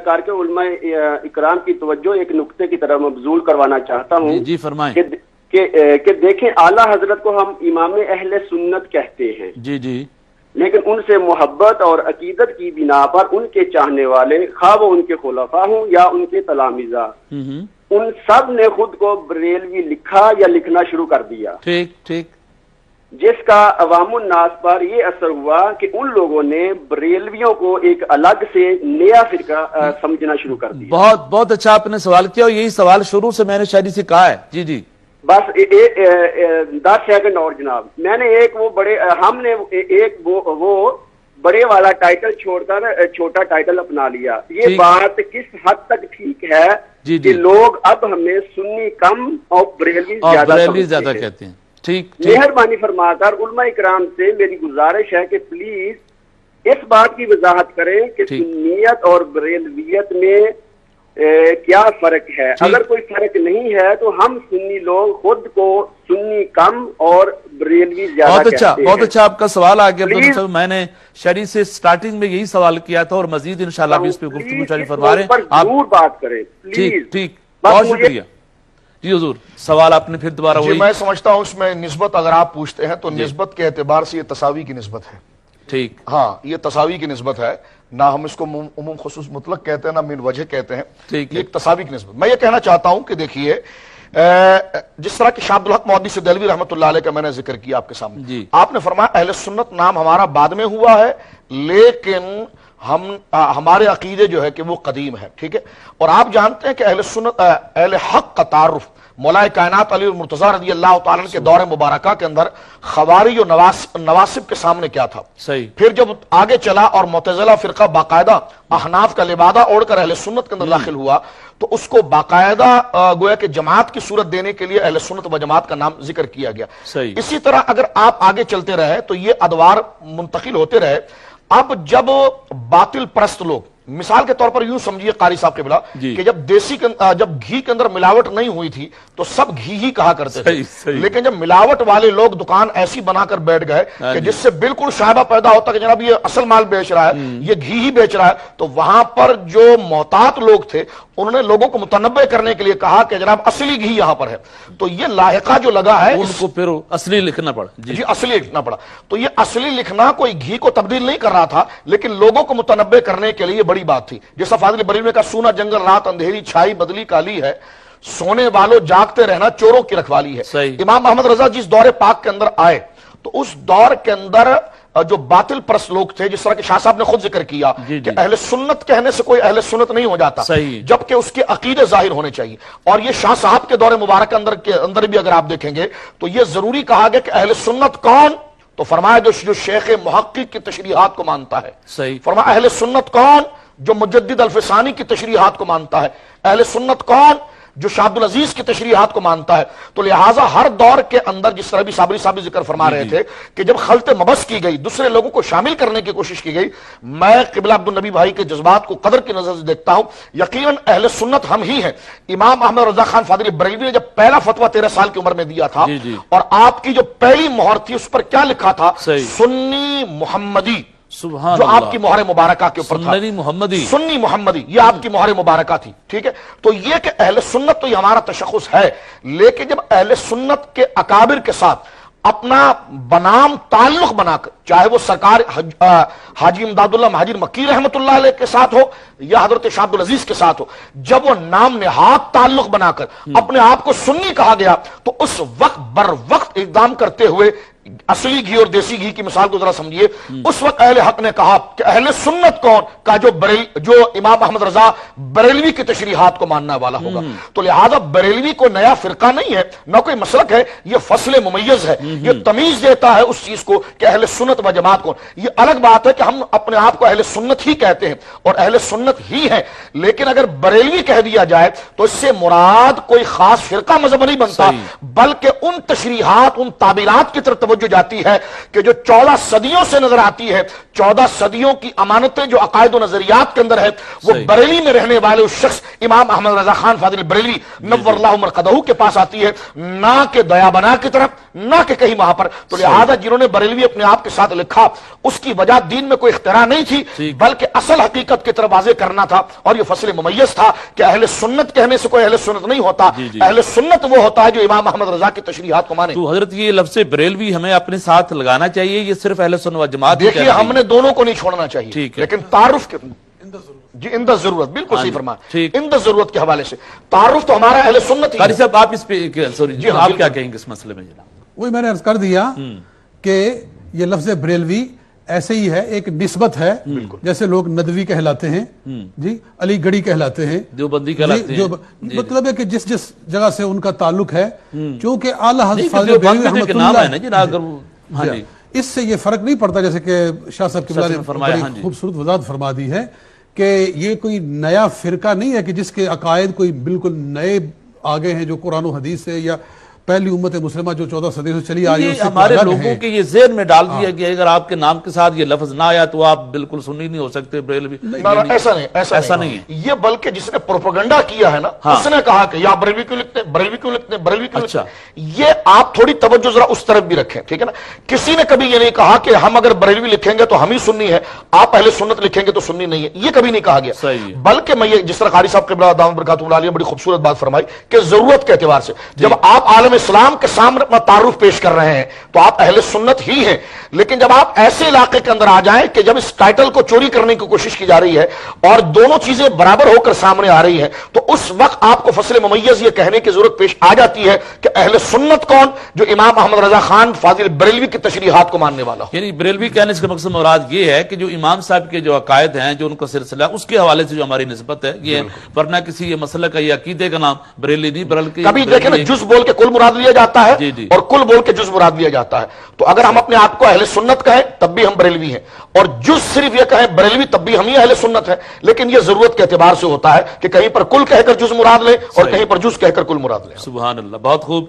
کر کے علماء اکرام کی توجہ ایک نقطے کی طرف مبذول کروانا چاہتا ہوں. جی فرمائیں. کہ دیکھیں اعلیٰ حضرت کو ہم امام اہل سنت کہتے ہیں. جی جی. لیکن ان سے محبت اور عقیدت کی بنا پر ان کے چاہنے والے خواہ وہ ان کے خلفاء ہوں یا ان کے تلامذہ ان سب نے خود کو بریلوی لکھا یا لکھنا شروع کر دیا. ٹھیک ٹھیک. جس کا عوام الناس پر یہ اثر ہوا کہ ان لوگوں نے بریلویوں کو ایک الگ سے نیا فرقہ سمجھنا شروع کر دیا. بہت بہت اچھا آپ نے سوال کیا اور یہی سوال شروع سے میں نے شاید سے کہا ہے. جی جی. بس 10 سیکنڈ اور جناب. میں نے ایک وہ بڑے ہم نے ایک وہ بڑے والا ٹائٹل چھوڑ کر چھوٹا ٹائٹل اپنا لیا. یہ بات کس حد تک ٹھیک ہے کہ لوگ اب ہمیں سنی کم اور بریلوی زیادہ کہتے ہیں. ٹھیک. مہربانی فرما کر علماء اکرام سے میری گزارش ہے کہ پلیز اس بات کی وضاحت کریں کہ سنیت اور بریلویت میں کیا فرق ہے. اگر کوئی فرق نہیں ہے تو ہم سنی لوگ خود کو سنی کم اور بریلوی زیادہ کہتے ہیں. بہت اچھا آپ کا سوال آ گیا. میں نے شری سے سٹارٹنگ میں یہی سوال کیا تھا اور مزید انشاءاللہ بھی اس پہ گفتگو جاری فرما رہے ہیں. آپ ضرور بات کریں پلیز. ٹھیک. بہت شکریہ. جی حضور سوال آپ نے پھر دوبارہ جی میں سمجھتا ہوں اس میں نسبت اگر آپ پوچھتے ہیں تو نسبت کے اعتبار سے یہ تساوی کی نسبت ہے. ٹھیک. ہاں یہ تساوی کی نسبت ہے. نہ ہم اس کو عموم خصوص مطلق کہتے ہیں نہ من وجہ کہتے ہیں. یہ ایک تساوی کی نسبت. میں یہ کہنا چاہتا ہوں کہ دیکھیے جس طرح کہ شاہ عبدالحق محدث دہلوی رحمۃ اللہ علیہ کا میں نے ذکر کیا آپ کے سامنے. آپ نے فرمایا اہل سنت نام ہمارا بعد میں ہوا ہے لیکن ہمارے عقیدے جو ہے کہ وہ قدیم ہے. ٹھیک ہے. اور آپ جانتے ہیں کہ اہل سنت اہل حق کا تعارف مولا کائنات علی المرتضیٰ رضی اللہ تعالیٰ کے دور مبارکہ کے اندر خوارج و نواسب کے سامنے کیا تھا. صحیح. پھر جب آگے چلا اور معتزلہ فرقہ باقاعدہ احناف کا لبادہ اوڑھ کر اہل سنت کے اندر داخل ہوا تو اس کو باقاعدہ گویا کہ جماعت کی صورت دینے کے لیے اہل سنت و جماعت کا نام ذکر کیا گیا. صحیح. اسی طرح اگر آپ آگے چلتے رہے تو یہ ادوار منتقل ہوتے رہے. اب جب باطل پرست لوگ مثال کے طور پر یوں سمجھیے قاری صاحب کے بلا کہ جب گھی کے اندر ملاوٹ نہیں ہوئی تھی تو سب گھی ہی کہا کرتے تھے. لیکن جب ملاوٹ والے لوگ دکان ایسی بنا کر بیٹھ گئے کہ جس سے بالکل شائبہ پیدا ہوتا کہ جناب یہ اصل مال بیچ رہا ہے یہ گھی ہی بیچ رہا ہے تو وہاں پر جو محتاط لوگ تھے انہوں نے لوگوں کو متنبع کرنے کے لیے کہا کہ جناب اصلی گھی یہاں پر ہے. تو یہ لاحقہ جو لگا ہے ان کو پھر اصلی لکھنا پڑا. جی اصلی لکھنا پڑا. تو یہ اصلی لکھنا کوئی گھی کو تبدیل نہیں کر رہا تھا لیکن لوگوں کو متنبع کرنے کے لیے بڑی بات تھی. جیسا فاضل بریلوی نے کہا سونا جنگل رات اندھیری چھائی بدلی کالی ہے سونے والوں جاگتے رہنا چوروں کی رکھوالی ہے. امام محمد رضا جس دور پاک کے اندر آئے تو اس دور کے اندر جو باطل پرست لوگ تھے جس طرح کہ شاہ صاحب نے خود ذکر کیا کہ اہل سنت کہنے سے کوئی اہل سنت نہیں ہو جاتا جبکہ اس کے عقیدے ظاہر ہونے چاہیے. اور یہ شاہ صاحب کے دور مبارک کے اندر بھی اگر آپ دیکھیں گے تو یہ ضروری کہا گیا کہ اہل سنت کون تو فرمایا جو شیخ محقق کی تشریحات کو مانتا ہے. فرمایا اہل سنت کون جو مجدد الفسانی کی تشریحات کو مانتا ہے. اہل سنت کون جو شاہ عبدالعزیز کی تشریحات کو مانتا ہے. تو لہٰذا ہر دور کے اندر جس طرح بھی صابری صاحب ذکر فرما رہے تھے کہ جب خلط مبس کی گئی دوسرے لوگوں کو شامل کرنے کی کوشش کی گئی میں قبلہ عبدالنبی بھائی کے جذبات کو قدر کی نظر سے دیکھتا ہوں. یقیناً اہل سنت ہم ہی ہیں. امام احمد رضا خان فاضلی بریلوی نے جب پہلا فتویٰ 13 سال کی عمر میں دیا تھا اور آپ کی جو پہلی مہر تھی اس پر کیا لکھا تھا سنی محمدی جو آپ کی مہر مبارکہ کے اوپر تھا سنی محمدی یہ آپ کی مہر مبارکہ تھی. ٹھیک ہے. تو یہ کہ اہل سنت تو یہ ہمارا تشخص ہے لیکن جب اہل سنت کے اکابر کے ساتھ اپنا بنام تعلق بنا کر چاہے وہ سرکار حاجی امداد اللہ مہاجر مکی رحمت اللہ علیہ کے ساتھ ہو یا حضرت شاہ عبدالعزیز کے ساتھ ہو جب وہ نام نہاد تعلق بنا کر اپنے آپ کو سنی کہا گیا تو اس وقت بر وقت اقدام کرتے ہوئے اصلی گھی اور دیسی گھی کی مثال کو ذرا سمجھیے. اس وقت اہل حق نے کہا کہ اہل سنت کون کا جو امام احمد رضا بریلوی کی تشریحات کو ماننا والا ہوگا. تو لہذا بریلوی کو نیا فرقہ نہیں ہے نہ کوئی مسلک ہے یہ فصل ممیز ہے یہ تمیز دیتا ہے اس چیز کو کہ اہل سنت و جماعت کون. یہ الگ بات ہے کہ ہم اپنے آپ کو اہل سنت ہی کہتے ہیں اور اہل سنت ہی ہیں لیکن اگر بریلوی کہہ دیا جائے تو اس سے مراد کوئی خاص فرقہ مذہب نہیں بنتا بلکہ ان تشریحات ان تعبیرات کی طرف توجہ توجہ جاتی ہے کہ جو 14 صدیوں سے نظر آتی ہے، 14 صدیوں کی امانتیں جو عقائد و نظریات کے اندر ہے، وہ بریلی میں رہنے والے اس شخص امام احمد رضا خان فاضل بریلوی نور اللہ مرقدہ کے پاس آتی ہے، نہ کہ دیا بنا کی طرف، نہ کہ کہیں وہاں پر. تو لہذا جنہوں نے بریلوی اپنے آپ کے ساتھ لکھا، اس کی وجہ دین میں کوئی اختراع نہیں تھی، بلکہ اصل حقیقت کی طرف واضح کرنا تھا. اور یہ فصل ممیز تھا کہ اہل سنت کہنے سے کوئی اہل سنت نہیں ہوتا. اہل سنت وہ ہوتا ہے جو امام احمد رضا کی تشریحات کو مانے. تو حضرت یہ لفظ بریلوی ہمیں اپنے ساتھ لگانا چاہیے، یہ صرف اہل سنت و جماعت؟ دیکھیے ہم نے دونوں کو نہیں چھوڑنا چاہیے، لیکن تعارف کے جی اندر ضرورت، بالکل صحیح فرمایا، اندر ضرورت کے حوالے سے تعارف تو ہمارا اہل سنت ہی. قاری صاحب آپ اس پہ سوری جی آپ کیا کہیں گے اس مسئلے میں؟ جناب وہی میں نے عرض کر دیا کہ یہ لفظ بریلوی ایسے ہی ہے، ایک نسبت ہے، جیسے لوگ ندوی کہلاتے ہیں، جی علی گڑھی کہلاتے ہیں، دیوبندی کہلاتے ہیں. مطلب ہے کہ جس جس جگہ سے ان کا تعلق ہے، چونکہ اعلیٰ حضرت فاضل دیوبند بریلوی کے رحمۃ نام ہے نا اللہ، جی نا، اگر ہاں جی اس سے یہ فرق نہیں پڑتا، جیسے کہ شاہ صاحب قبلہ نے بڑی خوبصورت وضاحت فرما دی ہے کہ یہ کوئی نیا فرقہ نہیں ہے کہ جس کے عقائد کوئی بالکل نئے آگے ہیں، جو قرآن و حدیث سے یا پہلی امت مسلمہ جو 14 صدیوں سے چلی آ رہی ہے، یہ ہمارے لوگوں کے یہ ذہن میں ڈال دیا کہ اگر آپ کے نام کے ساتھ یہ لفظ نہ آیا تو آپ بالکل سنی نہیں ہو سکتے بریلوی. ایسا نہیں، ایسا نہیں ہے. یہ بلکہ جس نے پروپیگنڈا کیا ہے نا، اس نے کہا کہ یا بریلوی کیوں لکھتے ہیں، بریلوی کیوں لکھتے ہیں، بریلوی کیوں لکھتے ہیں. یہ آپ تھوڑی توجہ ذرا اس طرف بھی رکھیں، ٹھیک ہے نا. کسی نے کبھی یہ نہیں کہا کہ ہم اگر بریلوی لکھیں گے تو ہم ہی سنی ہے، آپ اہل سنت لکھیں گے تو سنی نہیں ہے، یہ کبھی نہیں کہا گیا. بلکہ میں یہ جس طرح قاری صاحب قبلہ دامت برکاتہ علیہ بڑی خوبصورت بات فرمائی کہ ضرورت کے اعتبار سے جب آپ عالم اسلام کے سامنے اپنا تعارف پیش کر رہے ہیں تو آپ اہل سنت ہی ہیں. لیکن جب آپ ایسے علاقے کے اندر آ جائیں کہ جب اس ٹائٹل کو چوری کرنے کی کوشش کی جا رہی ہے اور دونوں چیزیں برابر ہو کر سامنے آ رہی ہیں، تو اس وقت آپ کو فصل ممیز یہ کہنے کی ضرورت پیش آ جاتی ہے کہ اہل سنت کون؟ جو امام احمد رضا خان فاضل بریلوی کی تشریحات کو ماننے والا ہو. یعنی بریلوی کہنے سے مقصد مراد یہ ہے کہ جو امام صاحب کے جو عقائد ہیں، جو ان کا سلسلہ، اس کے حوالے سے جو ہماری نسبت ہے یہ، ورنہ کسی یہ مسئلہ کا یہ عقیدے کا نام بریلی نہیں، بلکہ کبھی دیکھیں نا جز بول کے کل مراد لیا جاتا ہے اور کل بول کے جز مراد لیا جاتا ہے. تو اگر ہم اپنے آپ کو اہل سنت کہیں تب بھی ہم بریلوی ہیں، اور جز صرف یہ کہیں بریلوی تب بھی ہم ہی اہل سنت ہیں. لیکن یہ ضرورت کے اعتبار سے ہوتا ہے کہ کہیں پر کل کہہ کر جز مراد لیں اور کہیں پر جز کہہ کر کل مراد لیں. سبحان اللہ، بہت خوب.